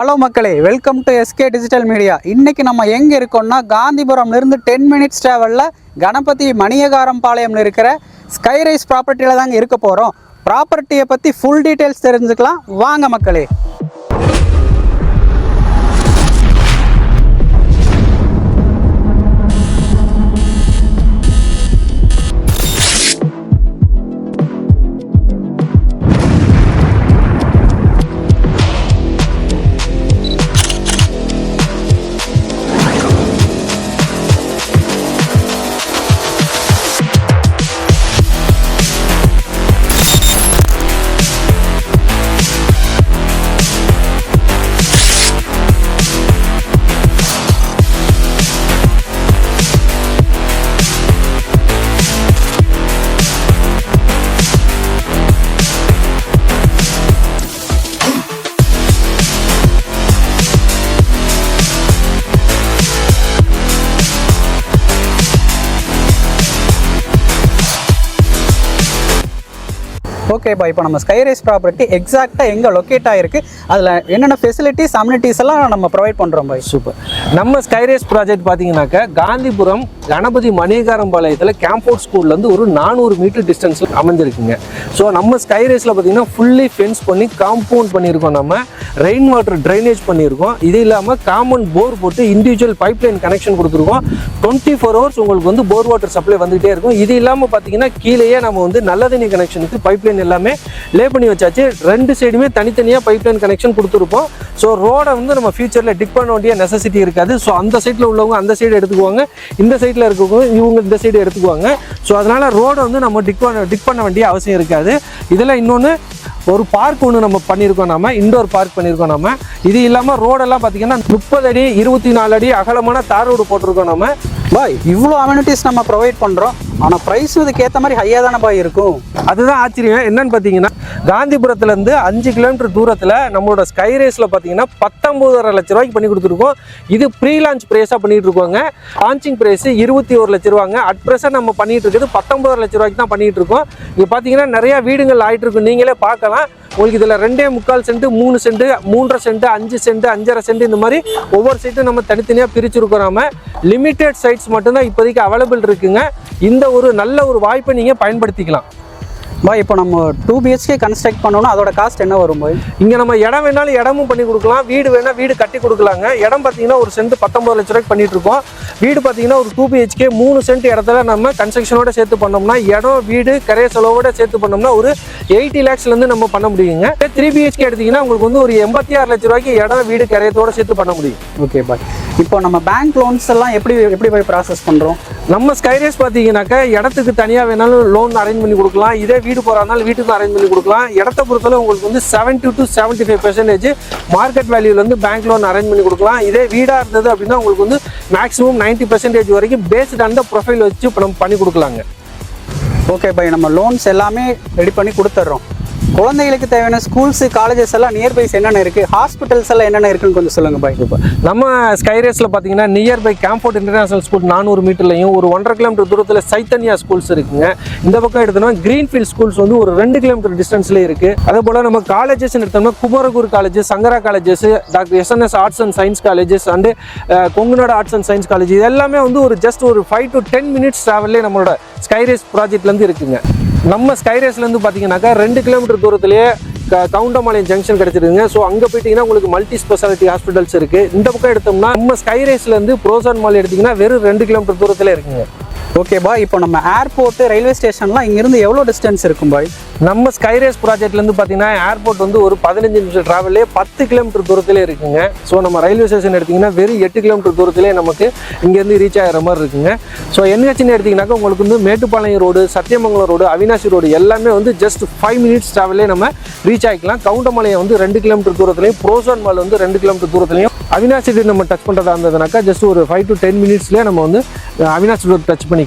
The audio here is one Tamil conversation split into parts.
ஹலோ மக்களே, welcome to SK digital media. இன்னைக்கு நம்ம எங்கே இருக்கோம்னா காந்திபுரம்லேருந்து 10 மினிட்ஸ் ட்ராவலில் கணபதி மணியகாரம் பாளையம்ல இருக்கிற ஸ்கைரைஸ் ப்ராப்பர்ட்டியில் தாங்க இருக்க போகிறோம். ப்ராப்பர்ட்டியை பற்றி ஃபுல் டீட்டெயில்ஸ் தெரிஞ்சுக்கலாம் வாங்க மக்களே. ஓகேப்பா, இப்போ நம்ம ஸ்கைரைஸ் ப்ராப்பர்ட்டி எக்ஸாக்டாக எங்கே லொக்கேட் ஆகிருக்கு, அதில் என்னென்ன ஃபெசிலிட்டிஸ் அம்யூனிட்டிஸ் எல்லாம் நம்ம ப்ரொவைட் பண்ணுறோம் பாய். சூப்பர். நம்ம ஸ்கைரைஸ் ப்ராஜெக்ட் பார்த்தீங்கன்னாக்கா காந்திபுரம் கணபதி மணியகாரம் பாளையத்தில் கேம்போர்ட் ஸ்கூல்லேருந்து ஒரு 400 மீட்டர் டிஸ்டன்ஸில் அமைஞ்சிருக்குங்க. ஸோ நம்ம ஸ்கைரைஸில் பார்த்தீங்கன்னா ஃபுல்லி ஃபென்ஸ் பண்ணி காம்பவுண்ட் பண்ணியிருக்கோம். நம்ம ரெயின் வாட்டர் ட்ரைனேஜ் பண்ணியிருக்கோம். இது இல்லாமல் காமன் போர் போட்டு இண்டிவிஜுவல் பைப்லைன் கனெக்ஷன் கொடுத்துருக்கோம். 24 ஹவர்ஸ் உங்களுக்கு வந்து போர் வாட்டர் சப்ளை வந்துகிட்டே இருக்கும். இது இல்லாமல் பார்த்தீங்கன்னா கீழேயே நம்ம வந்து நல்ல தண்ணி கனெக்ஷனுக்கு பைப்லைன் எல்லாமே லே பண்ணி வச்சாச்சு. ரெண்டு சைடுமே தனித்தனியாக பைப்லைன் கனெக்ஷன் கொடுத்துருப்போம். ஸோ ரோடை வந்து நம்ம ஃபியூச்சரில் டிக் பண்ண வேண்டிய நெசசிட்டி இருக்காது. ஸோ அந்த சைடில் உள்ளவங்க அந்த சைடு எடுத்துக்குவாங்க, இந்த சைடில் இருக்கவங்க இவங்க இந்த சைடு எடுத்துக்குவாங்க. ஸோ அதனால் ரோடை வந்து நம்ம டிக் பண்ண வேண்டிய அவசியம் இருக்காது. இதில் இன்னொன்று ஒரு பார்க் ஒன்று நம்ம பண்ணியிருக்கோம். நம்ம இண்டோர் பார்க் பண்ணியிருக்கோம். நம்ம இது இல்லாமல் ரோடெல்லாம் பார்த்தீங்கன்னா 30 அடி 24 அடி அகலமான தார் ரோடு போட்டிருக்கோம். நம்ம பாய் இவ்வளோ அம்யூனிட்டிஸ் நம்ம ப்ரொவைட் பண்ணுறோம், ஆனால் ப்ரைஸ் இதுக்கு ஏற்ற மாதிரி ஹையாக தானே பாய் இருக்கும். அதுதான் ஆச்சரியம். என்னன்னு பார்த்தீங்கன்னா காந்திபுரத்துலேருந்து 5 கிலோமீட்டர் தூரத்தில் நம்மளோட ஸ்கைரேஸில் பார்த்தீங்கன்னா 19.5 லட்ச ரூபாய்க்கு பண்ணி கொடுத்துருக்கோம். இது ப்ரீ லான்ச் ப்ரைஸாக பண்ணிட்டு இருக்கோங்க. லான்ச்சிங் ப்ரைஸ் 21 லட்ச ரூபாங்க. அட் ப்ரெசென்ட் நம்ம பண்ணிட்டு இருக்குது 19 லட்ச ரூபாய்க்கு தான் பண்ணிட்டு இருக்கோம். இங்கே பார்த்தீங்கன்னா நிறையா வீடுகள் ஆகிட்டு இருக்கு, நீங்களே பார்க்கலாம். உங்களுக்கு இதில் 2.25 cent, 3 cent, 3.5 cent, 5 cent, 5.5 cent, இந்த மாதிரி ஒவ்வொரு சைட்டும் நம்ம தனித்தனியாக பிரிச்சுருக்கோம். நம்ம லிமிட்டெட் சைட்ஸ் மட்டும்தான் இப்போதைக்கு அவைலபிள் இருக்குங்க. இந்த ஒரு நல்ல ஒரு வாய்ப்பை நீங்கள் பயன்படுத்திக்கலாம் பாய். இப்போ நம்ம 2 BHK கன்ஸ்ட்ரக்ட் பண்ணோம்னா அதோட காஸ்ட் என்ன வரும் பாய்? இங்கே நம்ம இடம் வேணாலும் இடமும் பண்ணி கொடுக்கலாம், வீடு வேணால் வீடு கட்டி கொடுக்கலாங்க. இடம் பார்த்தீங்கன்னா ஒரு சென்ட் 19 லட்ச ரூபாய்க்கு பண்ணிட்டு இருக்கோம். வீடு பார்த்தீங்கன்னா ஒரு 2 BHK 3 சென்ட் இடத்துல நம்ம கன்ஸ்ட்ரக்ஷனோட சேர்த்து பண்ணோம்னா, இடம் வீடு கரைய செலவோட சேர்த்து பண்ணோம்னா ஒரு 80 லேக்ஸ்லேருந்து நம்ம பண்ண முடியுங்க. 3 BHK எடுத்தீங்கன்னா உங்களுக்கு வந்து ஒரு 86 லட்ச ரூபாய்க்கு இடம் வீடு கரையத்தோட சேர்த்து பண்ண முடியும். Okay bye. இப்போ நம்ம பேங்க் லோன்ஸ் எல்லாம் எப்படி போய் ப்ராசஸ் பண்ணுறோம்? நம்ம ஸ்கைரேஸ் பார்த்தீங்கன்னாக்கா இடத்துக்கு தனியாக வேணாலும் லோன் அரேஞ்ச் பண்ணி கொடுக்கலாம். இதே வீடு போகிறதுனால வீட்டுக்கு அரேஞ்ச் பண்ணி கொடுக்கலாம். இடத்த பொறுத்தவரை உங்களுக்கு வந்து 70 to 75% மார்க்கெட் வேல்யூலேருந்து பேங்க் லோன் அரேஞ்ச் பண்ணி கொடுக்கலாம். இதே வீடாக இருந்தது அப்படின்னா உங்களுக்கு வந்து மேக்ஸிமம் 90% வரைக்கும் பேஸ்ட் ஆன் த ப்ரொஃபைல் வச்சு இப்போ நம்ம பண்ணி கொடுக்கலாங்க. ஓகே பாய், நம்ம லோன்ஸ் எல்லாமே ரெடி பண்ணி கொடுத்துட்றோம். குழந்தைகளுக்கு தேவையான ஸ்கூல்ஸு காலேஜஸ் எல்லாம் நியர்பைஸ் என்னென்ன இருக்குது, ஹாஸ்பிட்டல்ஸ் எல்லாம் என்னென்ன இருக்குன்னு கொஞ்சம் சொல்லுங்கள் பாய். இப்போ நம்ம ஸ்கைரேஸில் பார்த்தீங்கன்னா நியர்பை கேம்போர்ட் இன்டர்நேஷனல் ஸ்கூல் 400 மீட்டர்லையும் ஒரு 1.5 கிலோமீட்டர் தூரத்தில் சைத்தன்யா ஸ்கூல்ஸ் இருக்குங்க. இந்த பக்கம் எடுத்தோம்னா கிரீன்ஃபீல்ட் ஸ்கூல்ஸ் வந்து ஒரு 2 கிலோமீட்டர் டிஸ்டன்ஸ்லேயே இருக்குது. அதே போல் நம்ம காலேஜஸ் எடுத்தோம்னா Kumaraguru college, Sankara colleges, doctor SNS arts and science colleges and Kongunadu arts and science college, இது எல்லாமே வந்து ஒரு ஜஸ்ட் ஒரு 5 to 10 மினிட்ஸ் ட்ராவல்லே நம்மளோட ஸ்கைரேஸ் ப்ராஜெக்ட்லேருந்து இருக்குங்க. நம்ம ஸ்கைரேஸ்லேருந்து பார்த்தீங்கன்னாக்கா 2 கிலோமீட்டர் தூரத்திலேயே கவுண்டம்பாளையம் ஜங்ஷன் கிடைச்சிருக்குங்க. ஸோ அங்கே போயிட்டீங்கன்னா உங்களுக்கு மல்டி ஸ்பெஷாலிட்டி ஹாஸ்பிட்டல்ஸ் இருக்குது. இந்த பக்கம் எடுத்தோம்னா நம்ம ஸ்கைரேஸ்லேருந்து ப்ரோசான் மால் எடுத்திங்கன்னா வெறும் 2 கிலோமீட்டர் தூரத்தில் இருக்குங்க. ஓகே பாய், இப்போ நம்ம ஏர்போர்ட்டு ரயில்வே ஸ்டேஷன்லாம் இங்கேருந்து எவ்வளோ டிஸ்டன்ஸ் இருக்கும் பாய்? நம்ம ஸ்கைரேஸ் ப்ராஜெக்ட்லேருந்து பார்த்தீங்கன்னா ஏர்போர்ட் வந்து ஒரு 15 நிமிஷம் ட்ராவல்லே 10 கிலோமீட்டர் தூரத்திலே இருக்குங்க. ஸோ நம்ம ரயில்வே ஸ்டேஷன் எடுத்திங்கன்னா வெறும் 8 கிலோமீட்டர் தூரத்திலே நமக்கு இங்கேருந்து ரீச் ஆகிற மாதிரி இருக்குங்க. ஸோ NHன்னு எடுத்திங்கனாக்கா உங்களுக்கு வந்து Mettupalayam road, Sathyamangalam road, Avinashi road எல்லாமே வந்து ஜஸ்ட் 5 மினிட்ஸ் ட்ராவல்லே நம்ம ரீச் ஆகிக்கலாம். கவுண்டம்பாளையம் வந்து 2 கிலோமீட்டர் தூரத்துலையும், ப்ரோசான் மால் வந்து 2 கிலோமீட்டர் தூரத்துலையும், அவினாசி நம்ம டச் பண்ணுறதா இருந்ததுனாக்கா ஜஸ்ட் ஒரு 5 to 10 மினிட்ஸ்லேயே நம்ம வந்து அவினாசி ரோடு டச் பண்ணிக்கலாம்.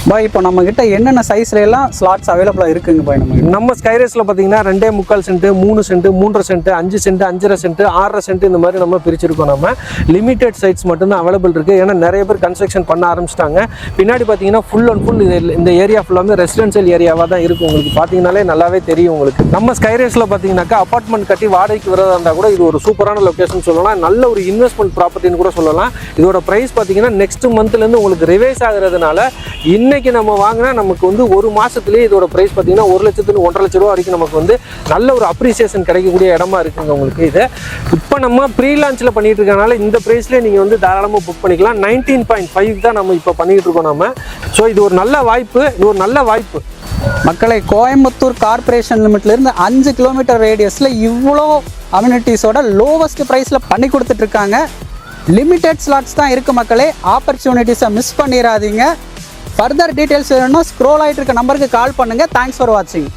பாய் இப்போ நம்ம கிட்ட என்னென்ன சைஸ்ல எல்லாம் ஸ்லாட்ஸ் அவைலபிளா இருக்குங்க பாய்? நம்ம ஸ்கைரேஸில் பார்த்தீங்கன்னா 2.25 cent, 3 cent, 3.5 cent, 5 cent, 5.5 cent, 6.5 cent இந்த மாதிரி நம்ம பிரிச்சிருக்கோம். நம்ம லிமிடெட் சைட்ஸ் மட்டும்தான் அவைலபிள் இருக்குது. ஏன்னா நிறைய பேர் கன்ஸ்ட்ரக்ஷன் பண்ண ஆரம்பிச்சிட்டாங்க. பின்னாடி பார்த்தீங்கன்னா ஃபுல் அண்ட் ஃபுல் இந்த ஏரியா ஃபுல்லாமே ரெசிடென்ஷியல் ஏரியாவாக தான் இருக்கும். உங்களுக்கு பார்த்தீங்கன்னாலே நல்லாவே தெரியும் உங்களுக்கு. நம்ம ஸ்கைரேஸில் பார்த்தீங்கன்னாக்கா அப்பார்ட்மெண்ட் கட்டி வாடகைக்கு வரதா இருந்தால் கூட இது ஒரு சூப்பரான லொக்கேஷன் சொல்லலாம். நல்ல ஒரு இன்வெஸ்ட்மெண்ட் ப்ராப்பர்ட்டின்னு கூட சொல்லலாம். இதோட ப்ரைஸ் பார்த்தீங்கன்னா நெக்ஸ்ட் மந்த்லேருந்து உங்களுக்கு ரிவைஸ் ஆகுறதுனால இன்னைக்கு நம்ம வாங்கினா நமக்கு வந்து ஒரு மாசத்துலேயே இதோட ப்ரைஸ் பார்த்தீங்கன்னா 1 லட்சத்துக்கு 1.5 லட்ச ரூபா வரைக்கும் நமக்கு வந்து நல்ல ஒரு அப்ரிசியேஷன் கிடைக்கக்கூடிய இடமா இருக்குங்க உங்களுக்கு. இது இப்போ நம்ம ப்ரீ லான்ச்சில் பண்ணிட்டு இருக்கனால இந்த ப்ரைஸ்லேயே நீங்கள் வந்து தாராளமாக புக் பண்ணிக்கலாம். 19.5 தான் நம்ம இப்போ பண்ணிட்டு இருக்கோம் நம்ம. ஸோ இது ஒரு நல்ல வாய்ப்பு. மக்களை, கோயம்புத்தூர் கார்பரேஷன் லிமிட்லேருந்து 5 கிலோமீட்டர் ரேடியஸில் இவ்வளோ அம்யூனிட்டிஸோட லோவஸ்ட் ப்ரைஸில் பண்ணி கொடுத்துட்டு இருக்காங்க. லிமிடெட் ஸ்லாட்ஸ் தான் இருக்குது மக்களே. ஆப்பர்ச்சுனிட்டிஸை மிஸ் பண்ணிடாதீங்க. ஃபர்தர் டீட்டெயில்ஸ் வேணும்னா ஸ்க்ரோல் ஆகிட்டு இருக்க நம்பருக்கு கால் பண்ணுங்கள். தேங்க்ஸ் ஃபார் வாட்சிங்.